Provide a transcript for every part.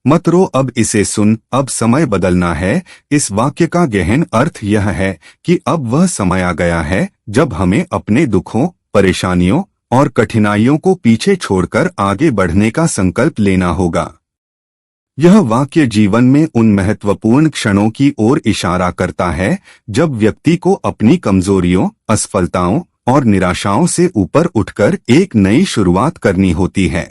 मत रो अब इसे सुन, अब समय बदलना है। इस वाक्य का गहन अर्थ यह है कि अब वह समय आ गया है जब हमें अपने दुखों, परेशानियों और कठिनाइयों को पीछे छोड़कर आगे बढ़ने का संकल्प लेना होगा। यह वाक्य जीवन में उन महत्वपूर्ण क्षणों की ओर इशारा करता है जब व्यक्ति को अपनी कमजोरियों, असफलताओं और निराशाओं से ऊपर उठकर एक नई शुरुआत करनी होती है।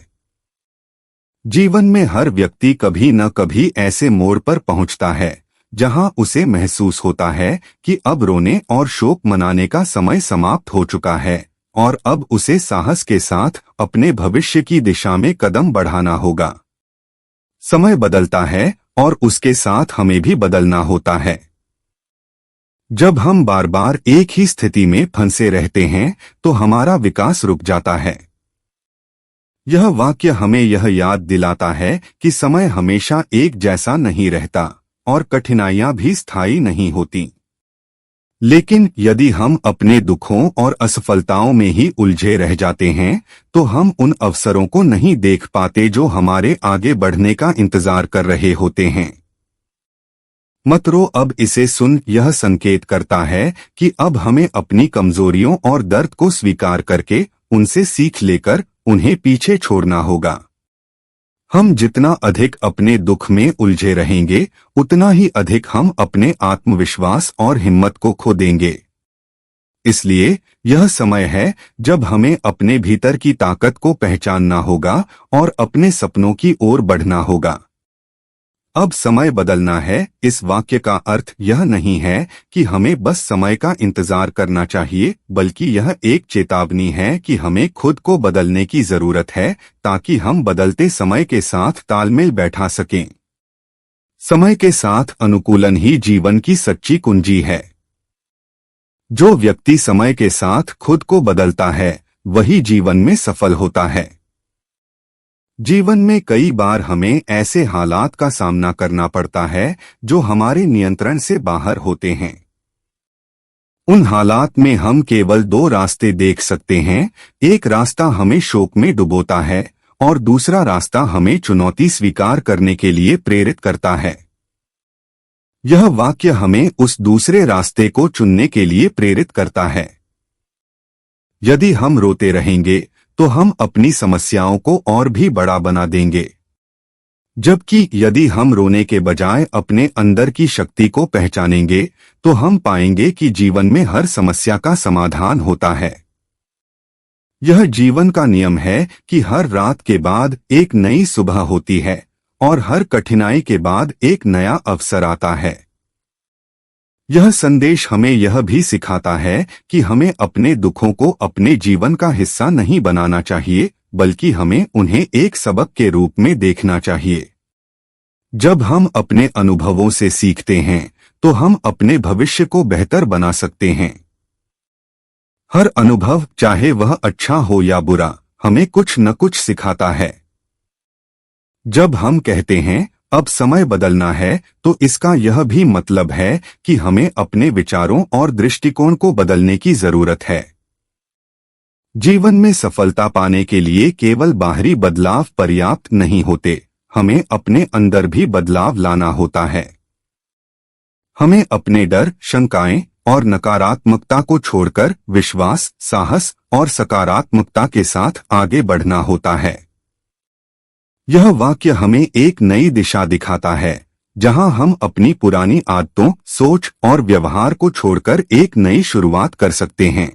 जीवन में हर व्यक्ति कभी न कभी ऐसे मोड़ पर पहुंचता है जहां उसे महसूस होता है कि अब रोने और शोक मनाने का समय समाप्त हो चुका है और अब उसे साहस के साथ अपने भविष्य की दिशा में कदम बढ़ाना होगा। समय बदलता है और उसके साथ हमें भी बदलना होता है। जब हम बार बार एक ही स्थिति में फंसे रहते हैं तो हमारा विकास रुक जाता है। यह वाक्य हमें यह याद दिलाता है कि समय हमेशा एक जैसा नहीं रहता और कठिनाइयां भी स्थायी नहीं होती। लेकिन यदि हम अपने दुखों और असफलताओं में ही उलझे रह जाते हैं तो हम उन अवसरों को नहीं देख पाते जो हमारे आगे बढ़ने का इंतजार कर रहे होते हैं। मत रो अब इसे सुन यह संकेत करता है कि अब हमें अपनी कमजोरियों और दर्द को स्वीकार करके उनसे सीख लेकर उन्हें पीछे छोड़ना होगा। हम जितना अधिक अपने दुख में उलझे रहेंगे उतना ही अधिक हम अपने आत्मविश्वास और हिम्मत को खो देंगे। इसलिए यह समय है जब हमें अपने भीतर की ताकत को पहचानना होगा और अपने सपनों की ओर बढ़ना होगा। अब समय बदलना है। इस वाक्य का अर्थ यह नहीं है कि हमें बस समय का इंतजार करना चाहिए, बल्कि यह एक चेतावनी है कि हमें खुद को बदलने की जरूरत है ताकि हम बदलते समय के साथ तालमेल बैठा सकें। समय के साथ अनुकूलन ही जीवन की सच्ची कुंजी है। जो व्यक्ति समय के साथ खुद को बदलता है वही जीवन में सफल होता है। जीवन में कई बार हमें ऐसे हालात का सामना करना पड़ता है जो हमारे नियंत्रण से बाहर होते हैं। उन हालात में हम केवल दो रास्ते देख सकते हैं। एक रास्ता हमें शोक में डुबोता है और दूसरा रास्ता हमें चुनौती स्वीकार करने के लिए प्रेरित करता है। यह वाक्य हमें उस दूसरे रास्ते को चुनने के लिए प्रेरित करता है। यदि हम रोते रहेंगे तो हम अपनी समस्याओं को और भी बड़ा बना देंगे, जबकि यदि हम रोने के बजाय अपने अंदर की शक्ति को पहचानेंगे तो हम पाएंगे कि जीवन में हर समस्या का समाधान होता है। यह जीवन का नियम है कि हर रात के बाद एक नई सुबह होती है और हर कठिनाई के बाद एक नया अवसर आता है। यह संदेश हमें यह भी सिखाता है कि हमें अपने दुखों को अपने जीवन का हिस्सा नहीं बनाना चाहिए, बल्कि हमें उन्हें एक सबक के रूप में देखना चाहिए। जब हम अपने अनुभवों से सीखते हैं तो हम अपने भविष्य को बेहतर बना सकते हैं। हर अनुभव, चाहे वह अच्छा हो या बुरा, हमें कुछ न कुछ सिखाता है। जब हम कहते हैं अब समय बदलना है तो इसका यह भी मतलब है कि हमें अपने विचारों और दृष्टिकोण को बदलने की जरूरत है। जीवन में सफलता पाने के लिए केवल बाहरी बदलाव पर्याप्त नहीं होते, हमें अपने अंदर भी बदलाव लाना होता है। हमें अपने डर, शंकाएं और नकारात्मकता को छोड़कर विश्वास, साहस और सकारात्मकता के साथ आगे बढ़ना होता है। यह वाक्य हमें एक नई दिशा दिखाता है जहां हम अपनी पुरानी आदतों, सोच और व्यवहार को छोड़कर एक नई शुरुआत कर सकते हैं।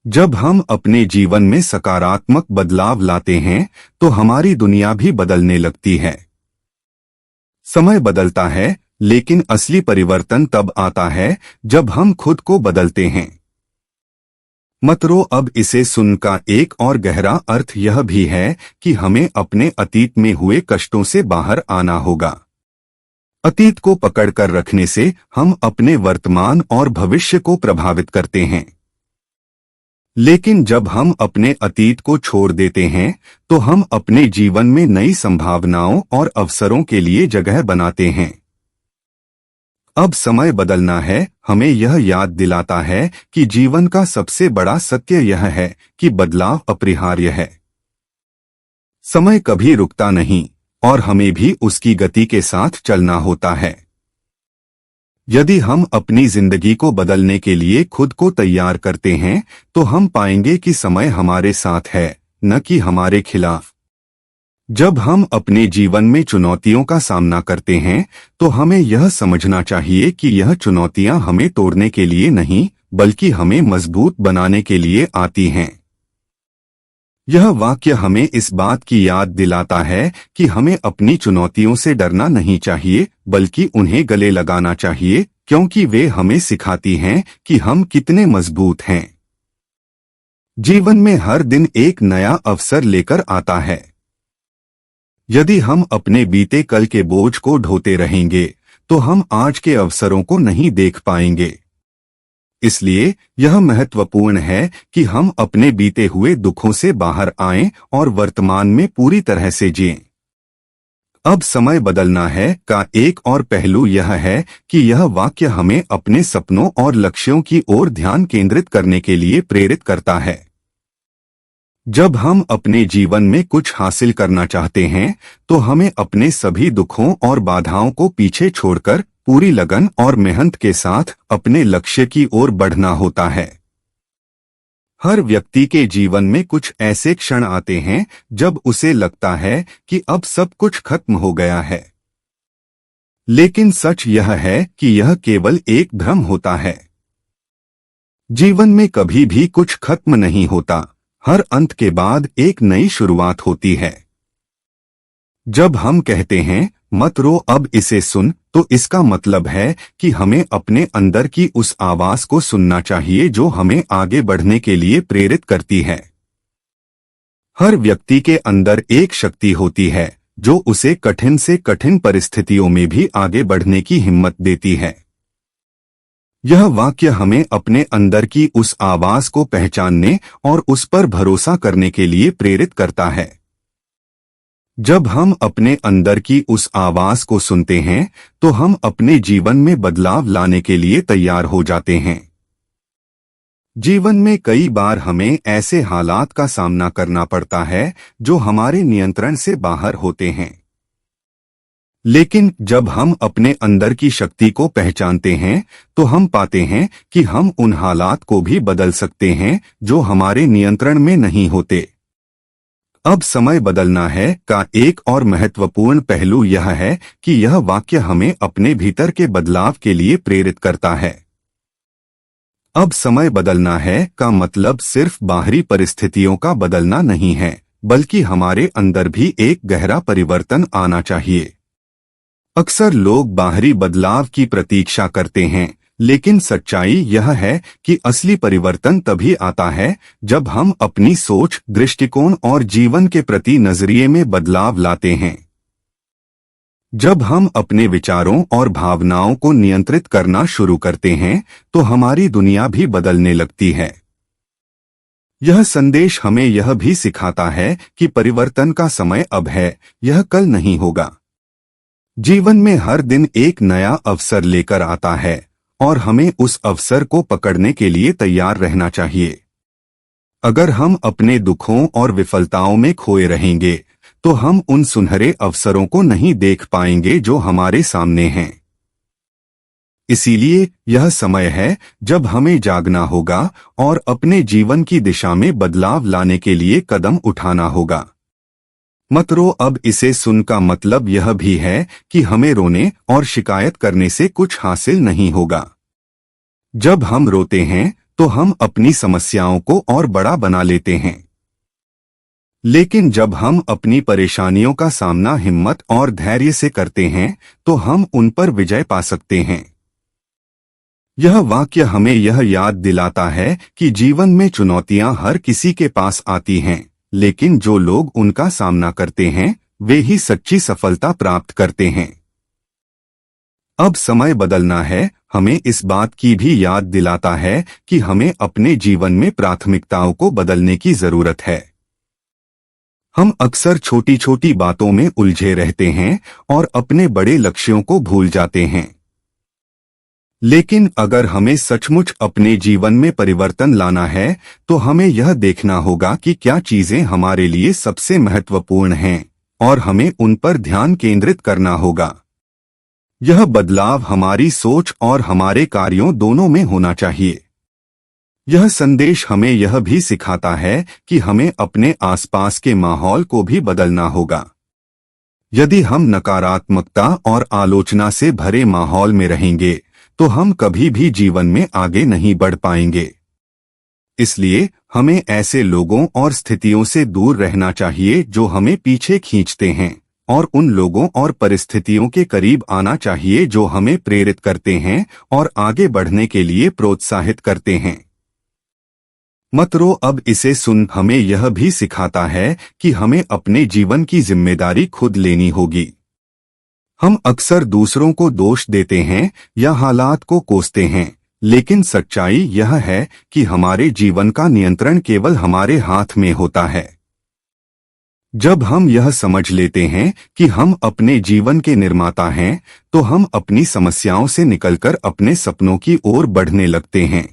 जब हम अपने जीवन में सकारात्मक बदलाव लाते हैं तो हमारी दुनिया भी बदलने लगती है। समय बदलता है, लेकिन असली परिवर्तन तब आता है जब हम खुद को बदलते हैं। मत रो अब इसे सुन का एक और गहरा अर्थ यह भी है कि हमें अपने अतीत में हुए कष्टों से बाहर आना होगा। अतीत को पकड़कर रखने से हम अपने वर्तमान और भविष्य को प्रभावित करते हैं। लेकिन जब हम अपने अतीत को छोड़ देते हैं तो हम अपने जीवन में नई संभावनाओं और अवसरों के लिए जगह बनाते हैं। अब समय बदलना है हमें यह याद दिलाता है कि जीवन का सबसे बड़ा सत्य यह है कि बदलाव अपरिहार्य है। समय कभी रुकता नहीं, और हमें भी उसकी गति के साथ चलना होता है। यदि हम अपनी जिंदगी को बदलने के लिए खुद को तैयार करते हैं तो हम पाएंगे कि समय हमारे साथ है, न कि हमारे खिलाफ। जब हम अपने जीवन में चुनौतियों का सामना करते हैं तो हमें यह समझना चाहिए कि यह चुनौतियां हमें तोड़ने के लिए नहीं, बल्कि हमें मजबूत बनाने के लिए आती हैं। यह वाक्य हमें इस बात की याद दिलाता है कि हमें अपनी चुनौतियों से डरना नहीं चाहिए, बल्कि उन्हें गले लगाना चाहिए, क्योंकि वे हमें सिखाती हैं कि हम कितने मजबूत हैं। जीवन में हर दिन एक नया अवसर लेकर आता है। यदि हम अपने बीते कल के बोझ को ढोते रहेंगे तो हम आज के अवसरों को नहीं देख पाएंगे। इसलिए यह महत्वपूर्ण है कि हम अपने बीते हुए दुखों से बाहर आएं और वर्तमान में पूरी तरह से जिएं। अब समय बदलना है का एक और पहलू यह है कि यह वाक्य हमें अपने सपनों और लक्ष्यों की ओर ध्यान केंद्रित करने के लिए प्रेरित करता है। जब हम अपने जीवन में कुछ हासिल करना चाहते हैं तो हमें अपने सभी दुखों और बाधाओं को पीछे छोड़कर पूरी लगन और मेहनत के साथ अपने लक्ष्य की ओर बढ़ना होता है। हर व्यक्ति के जीवन में कुछ ऐसे क्षण आते हैं जब उसे लगता है कि अब सब कुछ खत्म हो गया है। लेकिन सच यह है कि यह केवल एक भ्रम होता है। जीवन में कभी भी कुछ खत्म नहीं होता। हर अंत के बाद एक नई शुरुआत होती है। जब हम कहते हैं मत रो अब इसे सुन, तो इसका मतलब है कि हमें अपने अंदर की उस आवाज को सुनना चाहिए जो हमें आगे बढ़ने के लिए प्रेरित करती है। हर व्यक्ति के अंदर एक शक्ति होती है जो उसे कठिन से कठिन परिस्थितियों में भी आगे बढ़ने की हिम्मत देती है। यह वाक्य हमें अपने अंदर की उस आवाज को पहचानने और उस पर भरोसा करने के लिए प्रेरित करता है। जब हम अपने अंदर की उस आवाज को सुनते हैं तो हम अपने जीवन में बदलाव लाने के लिए तैयार हो जाते हैं। जीवन में कई बार हमें ऐसे हालात का सामना करना पड़ता है जो हमारे नियंत्रण से बाहर होते हैं। लेकिन जब हम अपने अंदर की शक्ति को पहचानते हैं तो हम पाते हैं कि हम उन हालात को भी बदल सकते हैं जो हमारे नियंत्रण में नहीं होते। अब समय बदलना है का एक और महत्वपूर्ण पहलू यह है कि यह वाक्य हमें अपने भीतर के बदलाव के लिए प्रेरित करता है। अब समय बदलना है का मतलब सिर्फ बाहरी परिस्थितियों का बदलना नहीं है, बल्कि हमारे अंदर भी एक गहरा परिवर्तन आना चाहिए। अक्सर लोग बाहरी बदलाव की प्रतीक्षा करते हैं, लेकिन सच्चाई यह है कि असली परिवर्तन तभी आता है जब हम अपनी सोच, दृष्टिकोण और जीवन के प्रति नजरिए में बदलाव लाते हैं। जब हम अपने विचारों और भावनाओं को नियंत्रित करना शुरू करते हैं तो हमारी दुनिया भी बदलने लगती है। यह संदेश हमें यह भी सिखाता है कि परिवर्तन का समय अब है, यह कल नहीं होगा। जीवन में हर दिन एक नया अवसर लेकर आता है और हमें उस अवसर को पकड़ने के लिए तैयार रहना चाहिए। अगर हम अपने दुखों और विफलताओं में खोए रहेंगे तो हम उन सुनहरे अवसरों को नहीं देख पाएंगे जो हमारे सामने हैं। इसीलिए यह समय है जब हमें जागना होगा और अपने जीवन की दिशा में बदलाव लाने के लिए कदम उठाना होगा। मत रो अब इसे सुन का मतलब यह भी है कि हमें रोने और शिकायत करने से कुछ हासिल नहीं होगा। जब हम रोते हैं तो हम अपनी समस्याओं को और बड़ा बना लेते हैं। लेकिन जब हम अपनी परेशानियों का सामना हिम्मत और धैर्य से करते हैं तो हम उन पर विजय पा सकते हैं। यह वाक्य हमें यह याद दिलाता है कि जीवन में चुनौतियां हर किसी के पास आती हैं, लेकिन जो लोग उनका सामना करते हैं वे ही सच्ची सफलता प्राप्त करते हैं। अब समय बदलना है हमें इस बात की भी याद दिलाता है कि हमें अपने जीवन में प्राथमिकताओं को बदलने की जरूरत है। हम अक्सर छोटी छोटी बातों में उलझे रहते हैं और अपने बड़े लक्ष्यों को भूल जाते हैं। लेकिन अगर हमें सचमुच अपने जीवन में परिवर्तन लाना है तो हमें यह देखना होगा कि क्या चीजें हमारे लिए सबसे महत्वपूर्ण हैं और हमें उन पर ध्यान केंद्रित करना होगा। यह बदलाव हमारी सोच और हमारे कार्यों दोनों में होना चाहिए। यह संदेश हमें यह भी सिखाता है कि हमें अपने आसपास के माहौल को भी बदलना होगा। यदि हम नकारात्मकता और आलोचना से भरे माहौल में रहेंगे तो हम कभी भी जीवन में आगे नहीं बढ़ पाएंगे। इसलिए हमें ऐसे लोगों और स्थितियों से दूर रहना चाहिए जो हमें पीछे खींचते हैं, और उन लोगों और परिस्थितियों के करीब आना चाहिए जो हमें प्रेरित करते हैं और आगे बढ़ने के लिए प्रोत्साहित करते हैं। मत रो अब इसे सुन हमें यह भी सिखाता है कि हमें अपने जीवन की जिम्मेदारी खुद लेनी होगी। हम अक्सर दूसरों को दोष देते हैं या हालात को कोसते हैं, लेकिन सच्चाई यह है कि हमारे जीवन का नियंत्रण केवल हमारे हाथ में होता है। जब हम यह समझ लेते हैं कि हम अपने जीवन के निर्माता हैं, तो हम अपनी समस्याओं से निकलकर अपने सपनों की ओर बढ़ने लगते हैं।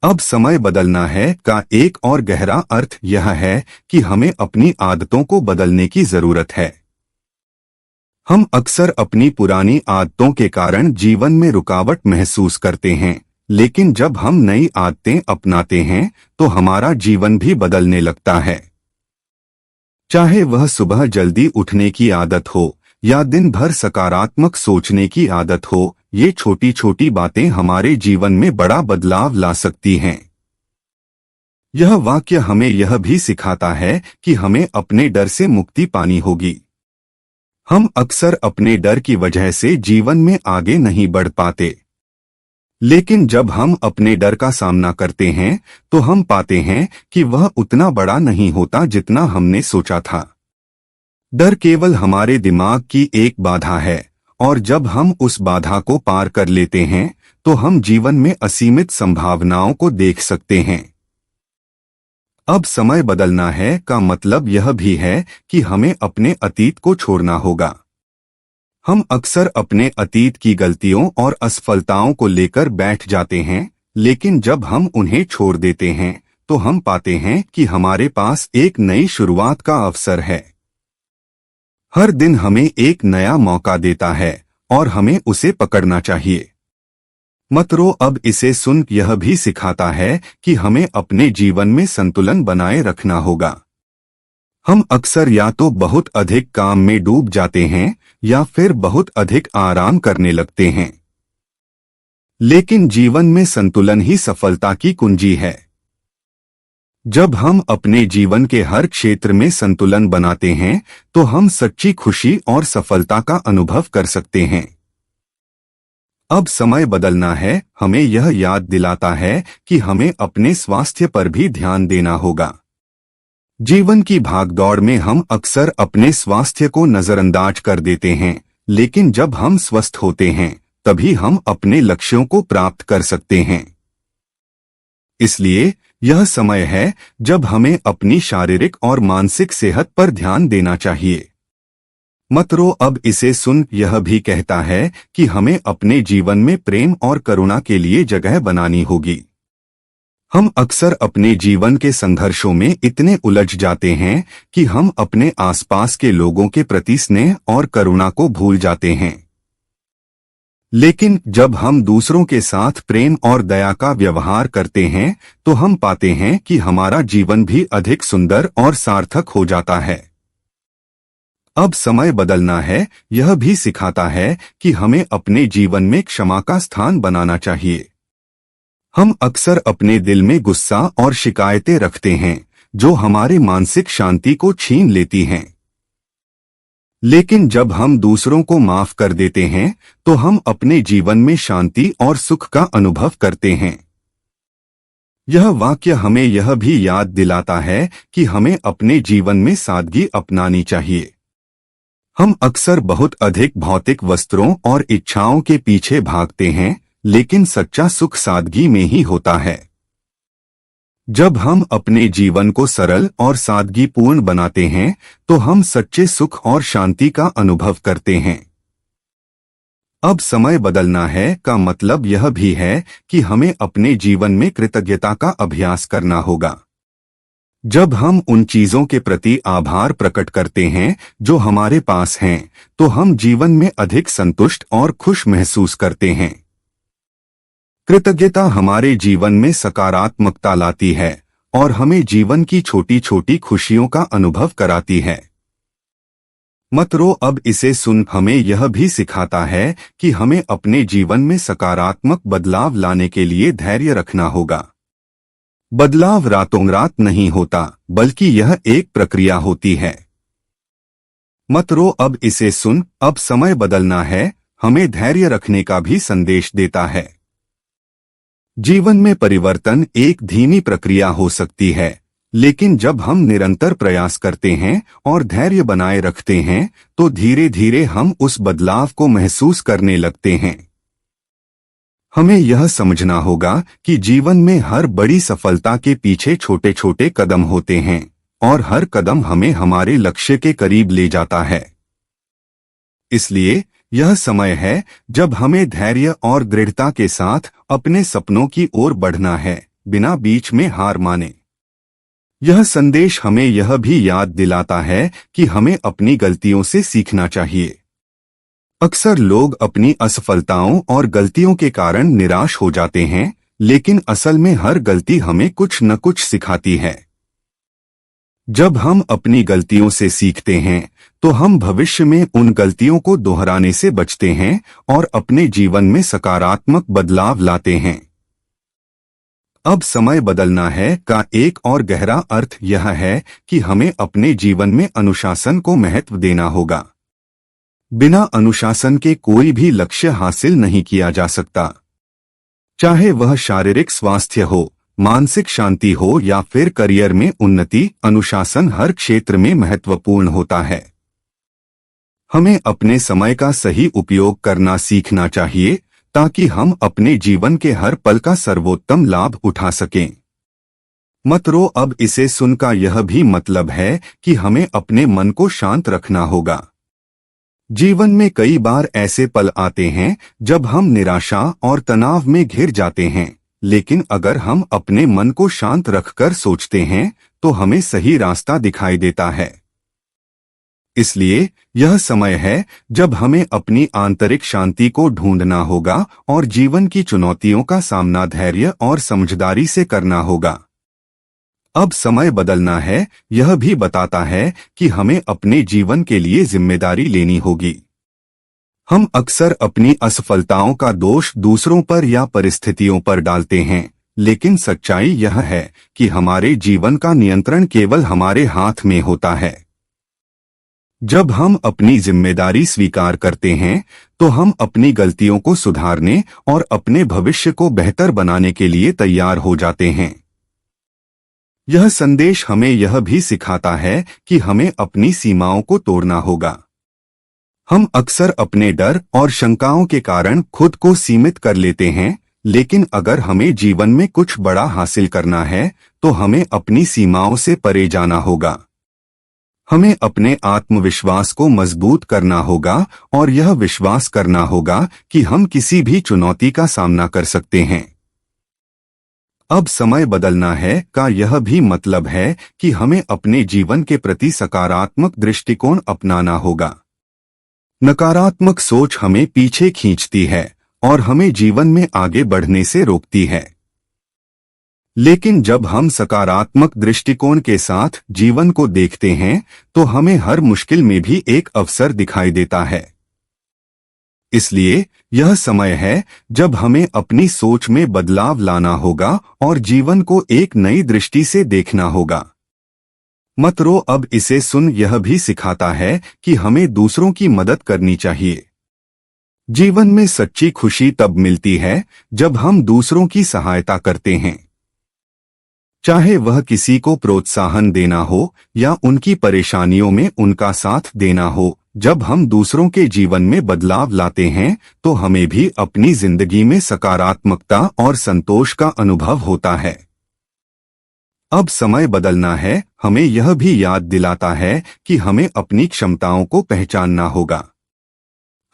अब समय बदलना है का एक और गहरा अर्थ यह है कि हमें अपनी आदतों को बदलने की जरूरत है। हम अक्सर अपनी पुरानी आदतों के कारण जीवन में रुकावट महसूस करते हैं, लेकिन जब हम नई आदतें अपनाते हैं तो हमारा जीवन भी बदलने लगता है। चाहे वह सुबह जल्दी उठने की आदत हो या दिन भर सकारात्मक सोचने की आदत हो, ये छोटी छोटी बातें हमारे जीवन में बड़ा बदलाव ला सकती हैं। यह वाक्य हमें यह भी सिखाता है कि हमें अपने डर से मुक्ति पानी होगी। हम अक्सर अपने डर की वजह से जीवन में आगे नहीं बढ़ पाते, लेकिन जब हम अपने डर का सामना करते हैं तो हम पाते हैं कि वह उतना बड़ा नहीं होता जितना हमने सोचा था। डर केवल हमारे दिमाग की एक बाधा है, और जब हम उस बाधा को पार कर लेते हैं तो हम जीवन में असीमित संभावनाओं को देख सकते हैं। अब समय बदलना है का मतलब यह भी है कि हमें अपने अतीत को छोड़ना होगा। हम अक्सर अपने अतीत की गलतियों और असफलताओं को लेकर बैठ जाते हैं, लेकिन जब हम उन्हें छोड़ देते हैं तो हम पाते हैं कि हमारे पास एक नई शुरुआत का अवसर है। हर दिन हमें एक नया मौका देता है और हमें उसे पकड़ना चाहिए। मत रो अब इसे सुन यह भी सिखाता है कि हमें अपने जीवन में संतुलन बनाए रखना होगा। हम अक्सर या तो बहुत अधिक काम में डूब जाते हैं या फिर बहुत अधिक आराम करने लगते हैं, लेकिन जीवन में संतुलन ही सफलता की कुंजी है। जब हम अपने जीवन के हर क्षेत्र में संतुलन बनाते हैं तो हम सच्ची खुशी और सफलता का अनुभव कर सकते हैं। अब समय बदलना है हमें यह याद दिलाता है कि हमें अपने स्वास्थ्य पर भी ध्यान देना होगा। जीवन की भागदौड़ में हम अक्सर अपने स्वास्थ्य को नजरअंदाज कर देते हैं, लेकिन जब हम स्वस्थ होते हैं तभी हम अपने लक्ष्यों को प्राप्त कर सकते हैं। इसलिए यह समय है जब हमें अपनी शारीरिक और मानसिक सेहत पर ध्यान देना चाहिए। मत रो अब इसे सुन यह भी कहता है कि हमें अपने जीवन में प्रेम और करुणा के लिए जगह बनानी होगी। हम अक्सर अपने जीवन के संघर्षों में इतने उलझ जाते हैं कि हम अपने आसपास के लोगों के प्रति स्नेह और करुणा को भूल जाते हैं। लेकिन जब हम दूसरों के साथ प्रेम और दया का व्यवहार करते हैं तो हम पाते हैं कि हमारा जीवन भी अधिक सुंदर और सार्थक हो जाता है। अब समय बदलना है यह भी सिखाता है कि हमें अपने जीवन में क्षमा का स्थान बनाना चाहिए। हम अक्सर अपने दिल में गुस्सा और शिकायतें रखते हैं जो हमारे मानसिक शांति को छीन लेती हैं। लेकिन जब हम दूसरों को माफ कर देते हैं तो हम अपने जीवन में शांति और सुख का अनुभव करते हैं। यह वाक्य हमें यह भी याद दिलाता है कि हमें अपने जीवन में सादगी अपनानी चाहिए। हम अक्सर बहुत अधिक भौतिक वस्त्रों और इच्छाओं के पीछे भागते हैं, लेकिन सच्चा सुख सादगी में ही होता है। जब हम अपने जीवन को सरल और सादगीपूर्ण बनाते हैं तो हम सच्चे सुख और शांति का अनुभव करते हैं। अब समय बदलना है का मतलब यह भी है कि हमें अपने जीवन में कृतज्ञता का अभ्यास करना होगा। जब हम उन चीजों के प्रति आभार प्रकट करते हैं जो हमारे पास हैं, तो हम जीवन में अधिक संतुष्ट और खुश महसूस करते हैं। कृतज्ञता हमारे जीवन में सकारात्मकता लाती है और हमें जीवन की छोटी छोटी खुशियों का अनुभव कराती है। मत रो अब इसे सुन हमें यह भी सिखाता है कि हमें अपने जीवन में सकारात्मक बदलाव लाने के लिए धैर्य रखना होगा। बदलाव रातों रात नहीं होता, बल्कि यह एक प्रक्रिया होती है। मत रो अब इसे सुन, अब समय बदलना है, हमें धैर्य रखने का भी संदेश देता है। जीवन में परिवर्तन एक धीमी प्रक्रिया हो सकती है, लेकिन जब हम निरंतर प्रयास करते हैं और धैर्य बनाए रखते हैं, तो धीरे धीरे हम उस बदलाव को महसूस करने लगते हैं। हमें यह समझना होगा कि जीवन में हर बड़ी सफलता के पीछे छोटे छोटे कदम होते हैं और हर कदम हमें हमारे लक्ष्य के करीब ले जाता है। इसलिए यह समय है जब हमें धैर्य और दृढ़ता के साथ अपने सपनों की ओर बढ़ना है, बिना बीच में हार माने। यह संदेश हमें यह भी याद दिलाता है कि हमें अपनी गलतियों से सीखना चाहिए। अक्सर लोग अपनी असफलताओं और गलतियों के कारण निराश हो जाते हैं, लेकिन असल में हर गलती हमें कुछ न कुछ सिखाती है। जब हम अपनी गलतियों से सीखते हैं, तो हम भविष्य में उन गलतियों को दोहराने से बचते हैं और अपने जीवन में सकारात्मक बदलाव लाते हैं। अब समय बदलना है का एक और गहरा अर्थ यह है कि हमें अपने जीवन में अनुशासन को महत्व देना होगा। बिना अनुशासन के कोई भी लक्ष्य हासिल नहीं किया जा सकता। चाहे वह शारीरिक स्वास्थ्य हो, मानसिक शांति हो या फिर करियर में उन्नति, अनुशासन हर क्षेत्र में महत्वपूर्ण होता है। हमें अपने समय का सही उपयोग करना सीखना चाहिए ताकि हम अपने जीवन के हर पल का सर्वोत्तम लाभ उठा सकें। मत रो अब इसे सुनकर यह भी मतलब है कि हमें अपने मन को शांत रखना होगा। जीवन में कई बार ऐसे पल आते हैं जब हम निराशा और तनाव में घिर जाते हैं, लेकिन अगर हम अपने मन को शांत रखकर सोचते हैं तो हमें सही रास्ता दिखाई देता है। इसलिए यह समय है जब हमें अपनी आंतरिक शांति को ढूंढना होगा और जीवन की चुनौतियों का सामना धैर्य और समझदारी से करना होगा। अब समय बदलना है यह भी बताता है कि हमें अपने जीवन के लिए जिम्मेदारी लेनी होगी। हम अक्सर अपनी असफलताओं का दोष दूसरों पर या परिस्थितियों पर डालते हैं, लेकिन सच्चाई यह है कि हमारे जीवन का नियंत्रण केवल हमारे हाथ में होता है। जब हम अपनी जिम्मेदारी स्वीकार करते हैं, तो हम अपनी गलतियों को सुधारने और अपने भविष्य को बेहतर बनाने के लिए तैयार हो जाते हैं। यह संदेश हमें यह भी सिखाता है कि हमें अपनी सीमाओं को तोड़ना होगा। हम अक्सर अपने डर और शंकाओं के कारण खुद को सीमित कर लेते हैं, लेकिन अगर हमें जीवन में कुछ बड़ा हासिल करना है, तो हमें अपनी सीमाओं से परे जाना होगा। हमें अपने आत्मविश्वास को मजबूत करना होगा और यह विश्वास करना होगा कि हम किसी भी चुनौती का सामना कर सकते हैं। अब समय बदलना है का यह भी मतलब है कि हमें अपने जीवन के प्रति सकारात्मक दृष्टिकोण अपनाना होगा। नकारात्मक सोच हमें पीछे खींचती है और हमें जीवन में आगे बढ़ने से रोकती है। लेकिन जब हम सकारात्मक दृष्टिकोण के साथ जीवन को देखते हैं, तो हमें हर मुश्किल में भी एक अवसर दिखाई देता है। इसलिए यह समय है जब हमें अपनी सोच में बदलाव लाना होगा और जीवन को एक नई दृष्टि से देखना होगा। मत रो अब इसे सुन यह भी सिखाता है कि हमें दूसरों की मदद करनी चाहिए। जीवन में सच्ची खुशी तब मिलती है जब हम दूसरों की सहायता करते हैं। चाहे वह किसी को प्रोत्साहन देना हो या उनकी परेशानियों में उनका साथ देना हो, जब हम दूसरों के जीवन में बदलाव लाते हैं, तो हमें भी अपनी जिंदगी में सकारात्मकता और संतोष का अनुभव होता है। अब समय बदलना है हमें यह भी याद दिलाता है कि हमें अपनी क्षमताओं को पहचानना होगा।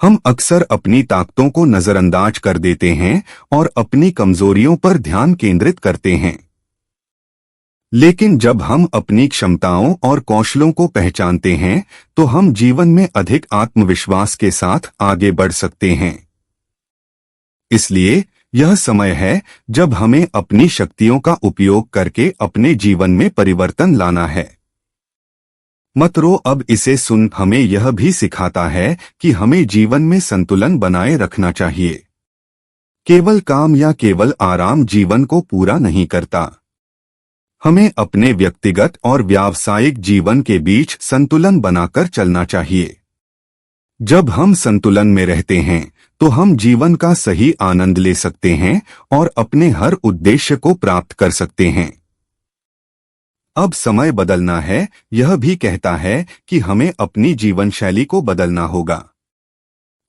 हम अक्सर अपनी ताकतों को नजरअंदाज कर देते हैं और अपनी कमजोरियों पर ध्यान केंद्रित करते हैं। लेकिन जब हम अपनी क्षमताओं और कौशलों को पहचानते हैं तो हम जीवन में अधिक आत्मविश्वास के साथ आगे बढ़ सकते हैं। इसलिए यह समय है जब हमें अपनी शक्तियों का उपयोग करके अपने जीवन में परिवर्तन लाना है। मत रो अब इसे सुन हमें यह भी सिखाता है कि हमें जीवन में संतुलन बनाए रखना चाहिए। केवल काम या केवल आराम जीवन को पूरा नहीं करता। हमें अपने व्यक्तिगत और व्यावसायिक जीवन के बीच संतुलन बनाकर चलना चाहिए। जब हम संतुलन में रहते हैं तो हम जीवन का सही आनंद ले सकते हैं और अपने हर उद्देश्य को प्राप्त कर सकते हैं। अब समय बदलना है यह भी कहता है कि हमें अपनी जीवन शैली को बदलना होगा।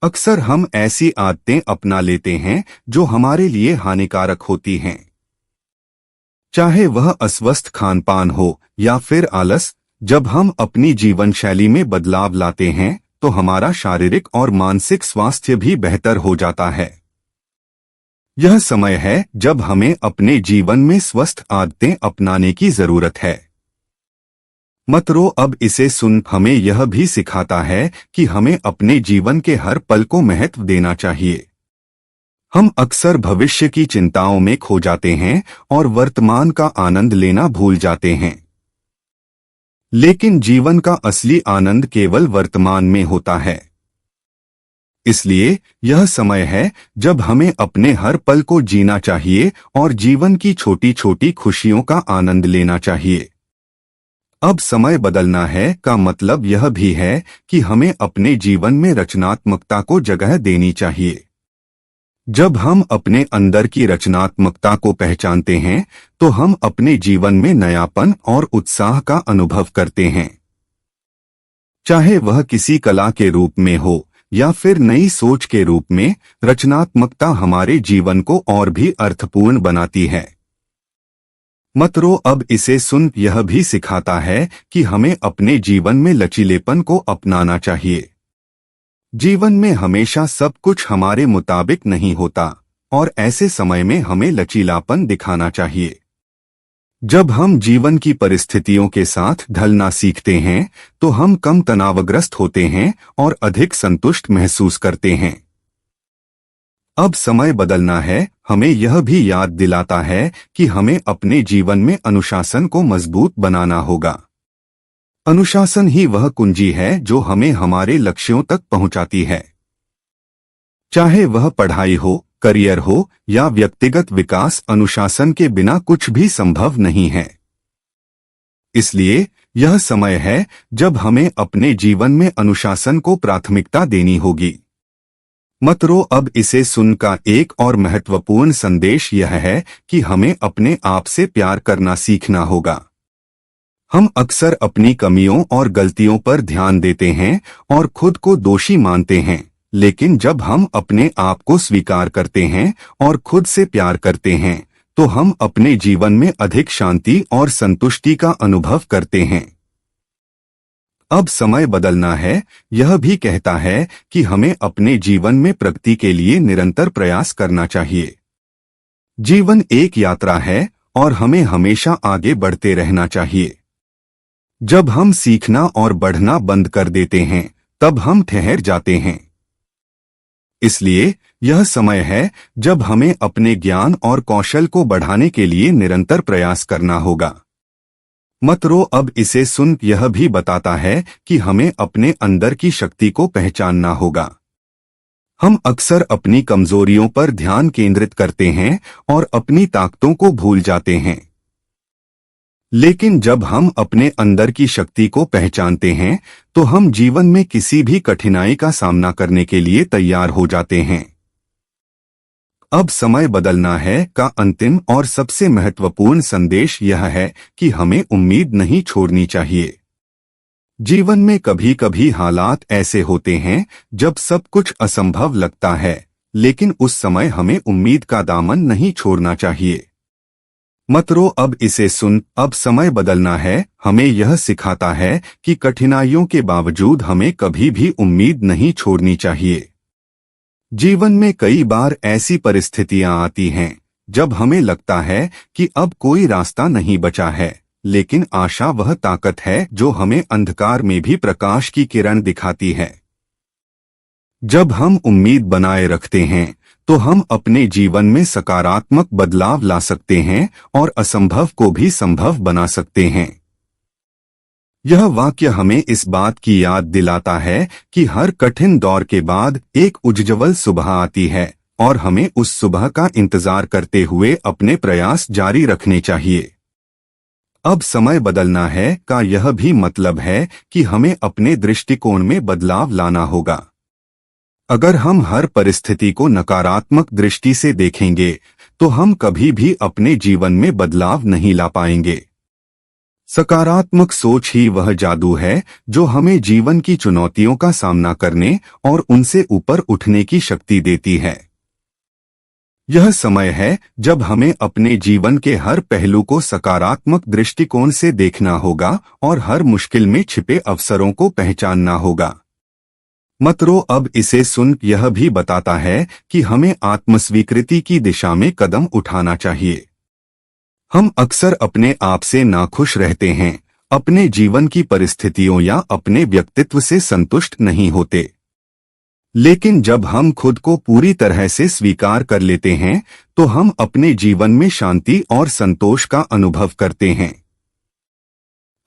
अक्सर हम ऐसी आदतें अपना लेते हैं जो हमारे लिए हानिकारक होती हैं, चाहे वह अस्वस्थ खानपान हो या फिर आलस। जब हम अपनी जीवन शैली में बदलाव लाते हैं तो हमारा शारीरिक और मानसिक स्वास्थ्य भी बेहतर हो जाता है। यह समय है जब हमें अपने जीवन में स्वस्थ आदतें अपनाने की जरूरत है। मत रो अब इसे सुन हमें यह भी सिखाता है कि हमें अपने जीवन के हर पल को महत्व देना चाहिए। हम अक्सर भविष्य की चिंताओं में खो जाते हैं और वर्तमान का आनंद लेना भूल जाते हैं। लेकिन जीवन का असली आनंद केवल वर्तमान में होता है। इसलिए यह समय है जब हमें अपने हर पल को जीना चाहिए और जीवन की छोटी छोटी खुशियों का आनंद लेना चाहिए। अब समय बदलना है का मतलब यह भी है कि हमें अपने जीवन में रचनात्मकता को जगह देनी चाहिए। जब हम अपने अंदर की रचनात्मकता को पहचानते हैं तो हम अपने जीवन में नयापन और उत्साह का अनुभव करते हैं। चाहे वह किसी कला के रूप में हो या फिर नई सोच के रूप में, रचनात्मकता हमारे जीवन को और भी अर्थपूर्ण बनाती है। मत रो अब इसे सुन यह भी सिखाता है कि हमें अपने जीवन में लचीलेपन को अपनाना चाहिए। जीवन में हमेशा सब कुछ हमारे मुताबिक नहीं होता और ऐसे समय में हमें लचीलापन दिखाना चाहिए। जब हम जीवन की परिस्थितियों के साथ ढलना सीखते हैं तो हम कम तनावग्रस्त होते हैं और अधिक संतुष्ट महसूस करते हैं। अब समय बदलना है हमें यह भी याद दिलाता है कि हमें अपने जीवन में अनुशासन को मजबूत बनाना होगा। अनुशासन ही वह कुंजी है जो हमें हमारे लक्ष्यों तक पहुंचाती है। चाहे वह पढ़ाई हो, करियर हो या व्यक्तिगत विकास, अनुशासन के बिना कुछ भी संभव नहीं है। इसलिए यह समय है जब हमें अपने जीवन में अनुशासन को प्राथमिकता देनी होगी। मत रो अब इसे सुन का एक और महत्वपूर्ण संदेश यह है कि हमें अपने आप से प्यार करना सीखना होगा। हम अक्सर अपनी कमियों और गलतियों पर ध्यान देते हैं और खुद को दोषी मानते हैं, लेकिन जब हम अपने आप को स्वीकार करते हैं और खुद से प्यार करते हैं तो हम अपने जीवन में अधिक शांति और संतुष्टि का अनुभव करते हैं। अब समय बदलना है यह भी कहता है कि हमें अपने जीवन में प्रगति के लिए निरंतर प्रयास करना चाहिए। जीवन एक यात्रा है और हमें हमेशा आगे बढ़ते रहना चाहिए। जब हम सीखना और बढ़ना बंद कर देते हैं तब हम ठहर जाते हैं। इसलिए यह समय है जब हमें अपने ज्ञान और कौशल को बढ़ाने के लिए निरंतर प्रयास करना होगा। मत रो अब इसे सुन यह भी बताता है कि हमें अपने अंदर की शक्ति को पहचानना होगा। हम अक्सर अपनी कमजोरियों पर ध्यान केंद्रित करते हैं और अपनी ताकतों को भूल जाते हैं। लेकिन जब हम अपने अंदर की शक्ति को पहचानते हैं तो हम जीवन में किसी भी कठिनाई का सामना करने के लिए तैयार हो जाते हैं। अब समय बदलना है का अंतिम और सबसे महत्वपूर्ण संदेश यह है कि हमें उम्मीद नहीं छोड़नी चाहिए। जीवन में कभी कभी हालात ऐसे होते हैं जब सब कुछ असंभव लगता है, लेकिन उस समय हमें उम्मीद का दामन नहीं छोड़ना चाहिए। मत रो अब इसे सुन अब समय बदलना है हमें यह सिखाता है कि कठिनाइयों के बावजूद हमें कभी भी उम्मीद नहीं छोड़नी चाहिए। जीवन में कई बार ऐसी परिस्थितियां आती हैं जब हमें लगता है कि अब कोई रास्ता नहीं बचा है, लेकिन आशा वह ताकत है जो हमें अंधकार में भी प्रकाश की किरण दिखाती है। जब हम उम्मीद बनाए रखते हैं तो हम अपने जीवन में सकारात्मक बदलाव ला सकते हैं और असंभव को भी संभव बना सकते हैं। यह वाक्य हमें इस बात की याद दिलाता है कि हर कठिन दौर के बाद एक उज्ज्वल सुबह आती है और हमें उस सुबह का इंतजार करते हुए अपने प्रयास जारी रखने चाहिए। अब समय बदलना है का यह भी मतलब है कि हमें अपने दृष्टिकोण में बदलाव लाना होगा। अगर हम हर परिस्थिति को नकारात्मक दृष्टि से देखेंगे तो हम कभी भी अपने जीवन में बदलाव नहीं ला पाएंगे। सकारात्मक सोच ही वह जादू है जो हमें जीवन की चुनौतियों का सामना करने और उनसे ऊपर उठने की शक्ति देती है। यह समय है जब हमें अपने जीवन के हर पहलू को सकारात्मक दृष्टिकोण से देखना होगा और हर मुश्किल में छिपे अवसरों को पहचानना होगा। मतरो अब इसे सुन यह भी बताता है कि हमें आत्मस्वीकृति की दिशा में कदम उठाना चाहिए। हम अक्सर अपने आप से नाखुश रहते हैं, अपने जीवन की परिस्थितियों या अपने व्यक्तित्व से संतुष्ट नहीं होते। लेकिन जब हम खुद को पूरी तरह से स्वीकार कर लेते हैं तो हम अपने जीवन में शांति और संतोष का अनुभव करते हैं।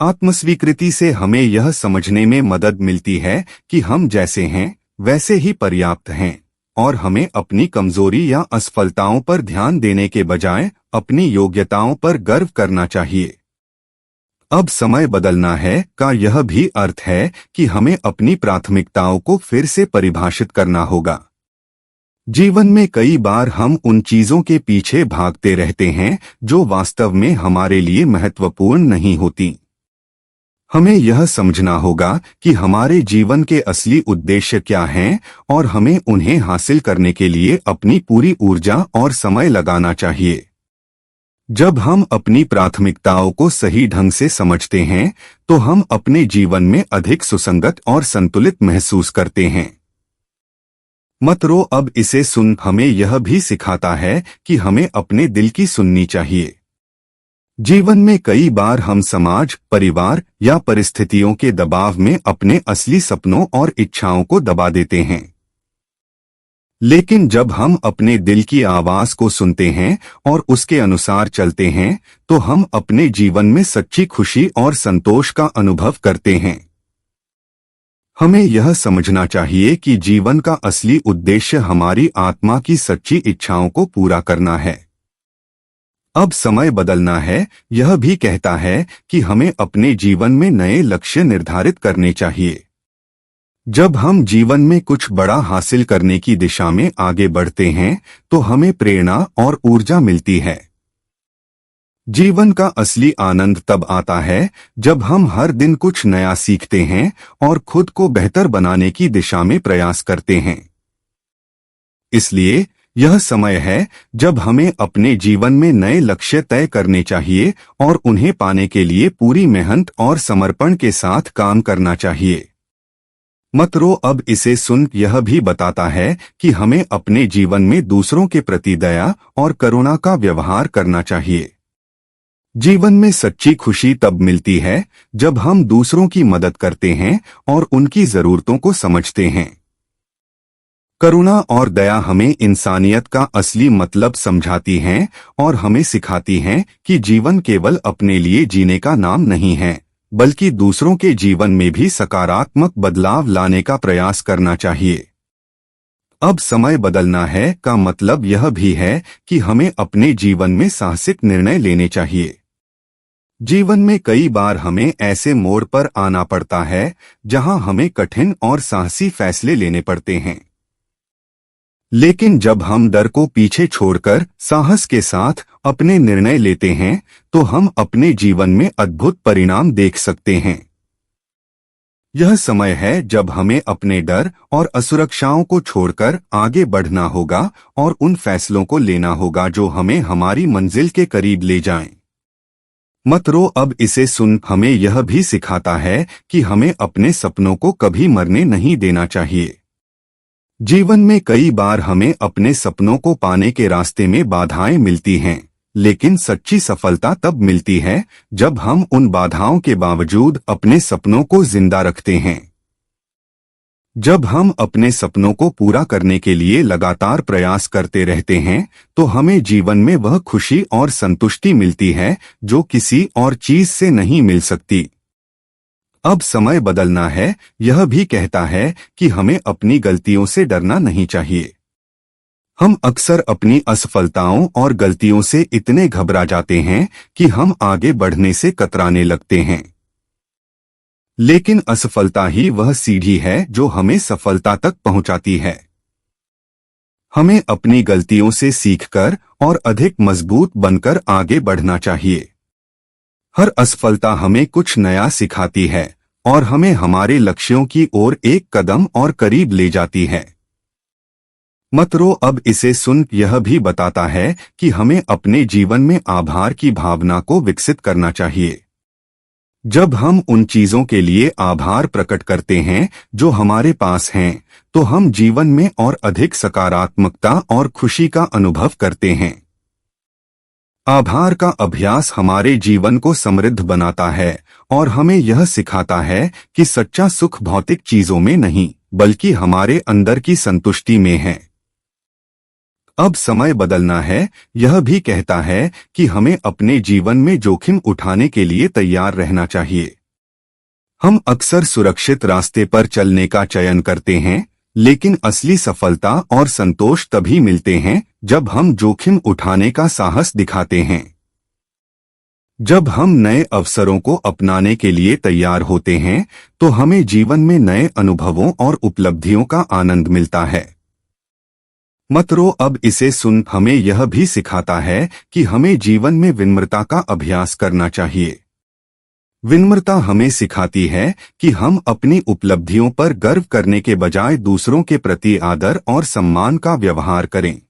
आत्मस्वीकृति से हमें यह समझने में मदद मिलती है कि हम जैसे हैं वैसे ही पर्याप्त हैं और हमें अपनी कमजोरी या असफलताओं पर ध्यान देने के बजाय अपनी योग्यताओं पर गर्व करना चाहिए। अब समय बदलना है का यह भी अर्थ है कि हमें अपनी प्राथमिकताओं को फिर से परिभाषित करना होगा। जीवन में कई बार हम उन चीजों के पीछे भागते रहते हैं जो वास्तव में हमारे लिए महत्वपूर्ण नहीं होती। हमें यह समझना होगा कि हमारे जीवन के असली उद्देश्य क्या हैं और हमें उन्हें हासिल करने के लिए अपनी पूरी ऊर्जा और समय लगाना चाहिए। जब हम अपनी प्राथमिकताओं को सही ढंग से समझते हैं तो हम अपने जीवन में अधिक सुसंगत और संतुलित महसूस करते हैं। मतरो अब इसे सुन हमें यह भी सिखाता है कि हमें अपने दिल की सुननी चाहिए। जीवन में कई बार हम समाज, परिवार या परिस्थितियों के दबाव में अपने असली सपनों और इच्छाओं को दबा देते हैं। लेकिन जब हम अपने दिल की आवाज को सुनते हैं और उसके अनुसार चलते हैं तो हम अपने जीवन में सच्ची खुशी और संतोष का अनुभव करते हैं। हमें यह समझना चाहिए कि जीवन का असली उद्देश्य हमारी आत्मा की सच्ची इच्छाओं को पूरा करना है। अब समय बदलना है यह भी कहता है कि हमें अपने जीवन में नए लक्ष्य निर्धारित करने चाहिए। जब हम जीवन में कुछ बड़ा हासिल करने की दिशा में आगे बढ़ते हैं तो हमें प्रेरणा और ऊर्जा मिलती है। जीवन का असली आनंद तब आता है जब हम हर दिन कुछ नया सीखते हैं और खुद को बेहतर बनाने की दिशा में प्रयास करते हैं। इसलिए यह समय है जब हमें अपने जीवन में नए लक्ष्य तय करने चाहिए और उन्हें पाने के लिए पूरी मेहनत और समर्पण के साथ काम करना चाहिए। मतरो अब इसे सुन यह भी बताता है कि हमें अपने जीवन में दूसरों के प्रति दया और करुणा का व्यवहार करना चाहिए। जीवन में सच्ची खुशी तब मिलती है जब हम दूसरों की मदद करते हैं और उनकी जरूरतों को समझते हैं। करुणा और दया हमें इंसानियत का असली मतलब समझाती हैं और हमें सिखाती हैं कि जीवन केवल अपने लिए जीने का नाम नहीं है, बल्कि दूसरों के जीवन में भी सकारात्मक बदलाव लाने का प्रयास करना चाहिए। अब समय बदलना है का मतलब यह भी है कि हमें अपने जीवन में साहसिक निर्णय लेने चाहिए। जीवन में कई बार हमें ऐसे मोड़ पर आना पड़ता है जहां हमें कठिन और साहसी फैसले लेने पड़ते हैं। लेकिन जब हम डर को पीछे छोड़कर साहस के साथ अपने निर्णय लेते हैं तो हम अपने जीवन में अद्भुत परिणाम देख सकते हैं। यह समय है जब हमें अपने डर और असुरक्षाओं को छोड़कर आगे बढ़ना होगा और उन फैसलों को लेना होगा जो हमें हमारी मंजिल के करीब ले जाएं। मतरो अब इसे सुन हमें यह भी सिखाता है कि हमें अपने सपनों को कभी मरने नहीं देना चाहिए। जीवन में कई बार हमें अपने सपनों को पाने के रास्ते में बाधाएं मिलती हैं, लेकिन सच्ची सफलता तब मिलती है जब हम उन बाधाओं के बावजूद अपने सपनों को जिंदा रखते हैं। जब हम अपने सपनों को पूरा करने के लिए लगातार प्रयास करते रहते हैं तो हमें जीवन में वह खुशी और संतुष्टि मिलती है जो किसी और चीज से नहीं मिल सकती। अब समय बदलना है यह भी कहता है कि हमें अपनी गलतियों से डरना नहीं चाहिए। हम अक्सर अपनी असफलताओं और गलतियों से इतने घबरा जाते हैं कि हम आगे बढ़ने से कतराने लगते हैं। लेकिन असफलता ही वह सीढ़ी है जो हमें सफलता तक पहुंचाती है। हमें अपनी गलतियों से सीखकर और अधिक मजबूत बनकर आगे बढ़ना चाहिए। हर असफलता हमें कुछ नया सिखाती है और हमें हमारे लक्ष्यों की ओर एक कदम और करीब ले जाती है। मत रो अब इसे सुन यह भी बताता है कि हमें अपने जीवन में आभार की भावना को विकसित करना चाहिए। जब हम उन चीजों के लिए आभार प्रकट करते हैं जो हमारे पास हैं, तो हम जीवन में और अधिक सकारात्मकता और खुशी का अनुभव करते हैं। आभार का अभ्यास हमारे जीवन को समृद्ध बनाता है और हमें यह सिखाता है कि सच्चा सुख भौतिक चीजों में नहीं बल्कि हमारे अंदर की संतुष्टि में है। अब समय बदलना है यह भी कहता है कि हमें अपने जीवन में जोखिम उठाने के लिए तैयार रहना चाहिए। हम अक्सर सुरक्षित रास्ते पर चलने का चयन करते हैं, लेकिन असली सफलता और संतोष तभी मिलते हैं जब हम जोखिम उठाने का साहस दिखाते हैं। जब हम नए अवसरों को अपनाने के लिए तैयार होते हैं तो हमें जीवन में नए अनुभवों और उपलब्धियों का आनंद मिलता है। मत रो अब इसे सुन हमें यह भी सिखाता है कि हमें जीवन में विनम्रता का अभ्यास करना चाहिए। विनम्रता हमें सिखाती है कि हम अपनी उपलब्धियों पर गर्व करने के बजाय दूसरों के प्रति आदर और सम्मान का व्यवहार करें।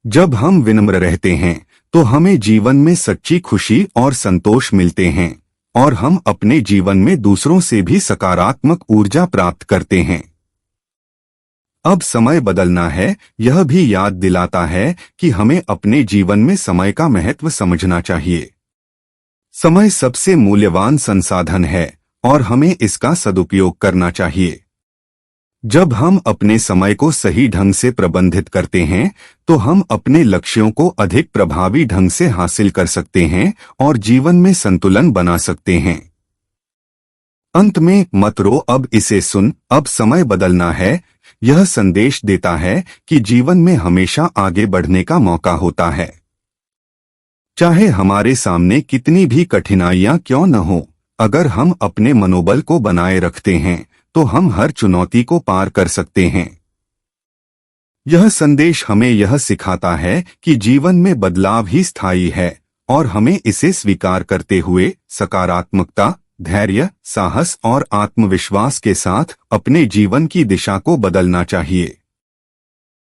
जब हम विनम्र रहते हैं तो हमें जीवन में सच्ची खुशी और संतोष मिलते हैं और हम अपने जीवन में दूसरों से भी सकारात्मक ऊर्जा प्राप्त करते हैं। अब समय बदलना है यह भी याद दिलाता है कि हमें अपने जीवन में समय का महत्व समझना चाहिए। समय सबसे मूल्यवान संसाधन है और हमें इसका सदुपयोग करना चाहिए। जब हम अपने समय को सही ढंग से प्रबंधित करते हैं तो हम अपने लक्ष्यों को अधिक प्रभावी ढंग से हासिल कर सकते हैं और जीवन में संतुलन बना सकते हैं। अंत में मत रो अब इसे सुन अब समय बदलना है यह संदेश देता है कि जीवन में हमेशा आगे बढ़ने का मौका होता है। चाहे हमारे सामने कितनी भी कठिनाइयां क्यों न हो, अगर हम अपने मनोबल को बनाए रखते हैं तो हम हर चुनौती को पार कर सकते हैं। यह संदेश हमें यह सिखाता है कि जीवन में बदलाव ही स्थायी है और हमें इसे स्वीकार करते हुए सकारात्मकता, धैर्य, साहस और आत्मविश्वास के साथ अपने जीवन की दिशा को बदलना चाहिए।